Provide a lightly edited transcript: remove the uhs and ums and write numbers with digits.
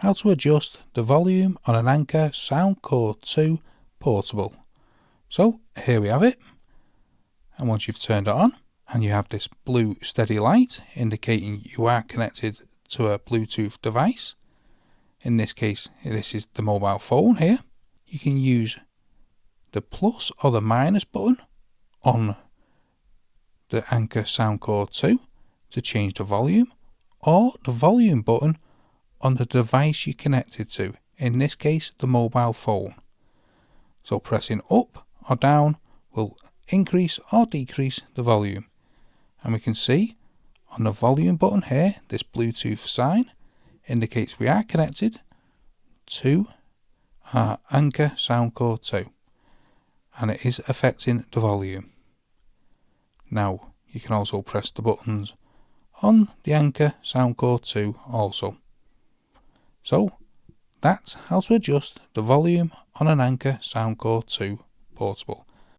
how to adjust the volume on an Anker Soundcore 2 portable. So here we have it, and once you've turned it on and you have this blue steady light indicating you are connected to a Bluetooth device, in this case this is the mobile phone here, you can use the plus or the minus button on the Anker Soundcore 2 to change the volume, or the volume button on the device you're connected to, in this case the mobile phone. So pressing up or down will increase or decrease the volume, and we can see on the volume button here this Bluetooth sign indicates we are connected to our Anker Soundcore 2, and it is affecting the volume. Now you can also press the buttons on the Anker Soundcore 2 also. So that's how to adjust the volume on an Anker Soundcore 2 portable.